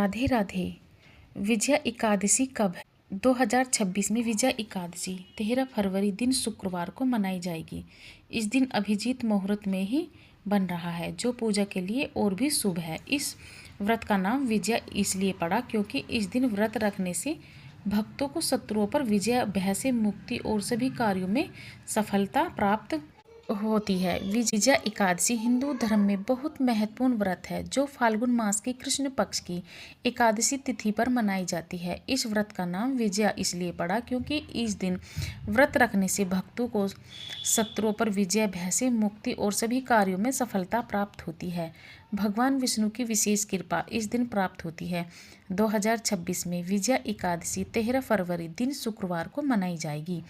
राधे राधे। विजया एकादशी कब है? 2026 में विजया एकादशी 13 फरवरी दिन शुक्रवार को मनाई जाएगी। इस दिन अभिजीत मुहूर्त में ही बन रहा है, जो पूजा के लिए और भी शुभ है। इस व्रत का नाम विजया इसलिए पड़ा क्योंकि इस दिन व्रत रखने से भक्तों को शत्रुओं पर विजय, भय से मुक्ति और सभी कार्यों में सफलता प्राप्त होती है। विजया एकादशी हिंदू धर्म में बहुत महत्वपूर्ण व्रत है, जो फाल्गुन मास की कृष्ण पक्ष की एकादशी तिथि पर मनाई जाती है। इस व्रत का नाम विजया इसलिए पड़ा क्योंकि इस दिन व्रत रखने से भक्तों को शत्रुओं पर विजय, भय से मुक्ति और सभी कार्यों में सफलता प्राप्त होती है। भगवान विष्णु की विशेष कृपा इस दिन प्राप्त होती है। 2026 में विजया एकादशी 13 फरवरी दिन शुक्रवार को मनाई जाएगी।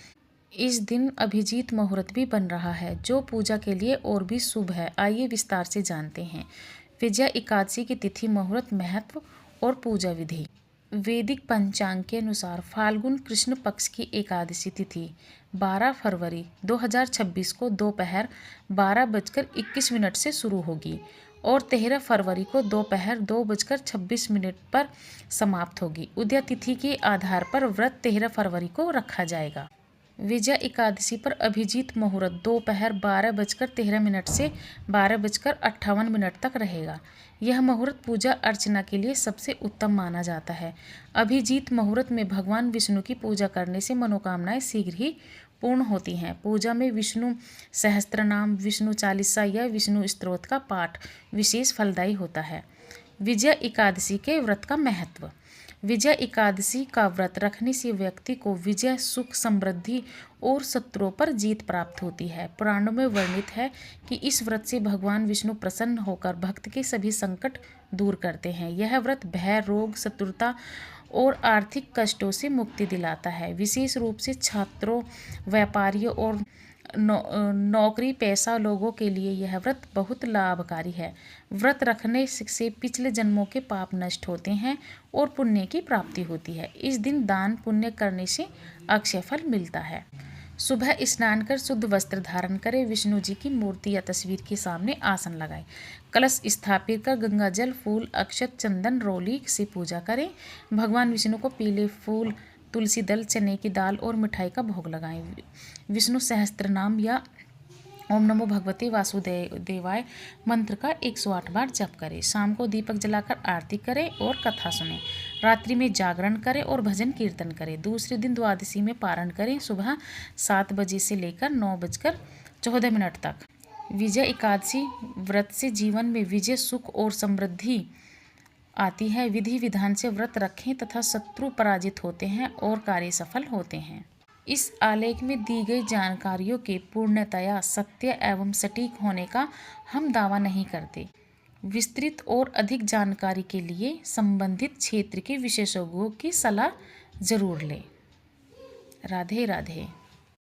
इस दिन अभिजीत मुहूर्त भी बन रहा है, जो पूजा के लिए और भी शुभ है। आइए विस्तार से जानते हैं विजया एकादशी की तिथि, मुहूर्त, महत्व और पूजा विधि। वैदिक पंचांग के अनुसार फाल्गुन कृष्ण पक्ष की एकादशी तिथि 12 फरवरी 2026 को दोपहर 12:21 से शुरू होगी और 13 फरवरी को दोपहर 2:26 पर समाप्त होगी। उदय तिथि के आधार पर व्रत 13 फरवरी को रखा जाएगा। विजया एकादशी पर अभिजीत मुहूर्त दोपहर 12:13 से 12:58 तक रहेगा। यह मुहूर्त पूजा अर्चना के लिए सबसे उत्तम माना जाता है। अभिजीत मुहूर्त में भगवान विष्णु की पूजा करने से मनोकामनाएं शीघ्र ही पूर्ण होती हैं। पूजा में विष्णु सहस्त्रनाम, विष्णु चालीसा या विष्णु स्तोत्र का पाठ विशेष फलदायी होता है। विजया एकादशी के व्रत का महत्व। विजया एकादशी का व्रत रखने से व्यक्ति को विजय, सुख, समृद्धि और शत्रुओं पर जीत प्राप्त होती है। पुराणों में वर्णित है कि इस व्रत से भगवान विष्णु प्रसन्न होकर भक्त के सभी संकट दूर करते हैं। यह व्रत भय, रोग, शत्रुता और आर्थिक कष्टों से मुक्ति दिलाता है। विशेष रूप से छात्रों, व्यापारियों और नौकरी पेशा लोगों के लिए यह व्रत बहुत लाभकारी है। व्रत रखने से पिछले जन्मों के पाप नष्ट होते हैं और पुण्य की प्राप्ति होती है। इस दिन दान पुण्य करने से अक्षय फल मिलता है। सुबह स्नान कर शुद्ध वस्त्र धारण करें। विष्णु जी की मूर्ति या तस्वीर के सामने आसन लगाएं। कलश स्थापित कर गंगा जल, फूल, अक्षत, चंदन, रोली से पूजा करें। भगवान विष्णु को पीले फूल, तुलसी दल, चने की दाल और मिठाई का भोग लगाएं। विष्णु सहस्त्रनाम या ओम नमो भगवते वासुदेवाय मंत्र का 108 बार जप करें। शाम को दीपक जलाकर आरती करें और कथा सुनें। रात्रि में जागरण करें और भजन कीर्तन करें। दूसरे दिन द्वादशी में पारण करें, सुबह 7 बजे से लेकर 9:14 तक। विजय एकादशी व्रत से जीवन में विजय, सुख और समृद्धि आती है। विधि विधान से व्रत रखें तथा शत्रु पराजित होते हैं और कार्य सफल होते हैं। इस आलेख में दी गई जानकारियों के पूर्णतया सत्य एवं सटीक होने का हम दावा नहीं करते। विस्तृत और अधिक जानकारी के लिए संबंधित क्षेत्र के विशेषज्ञों की सलाह जरूर लें। राधे राधे।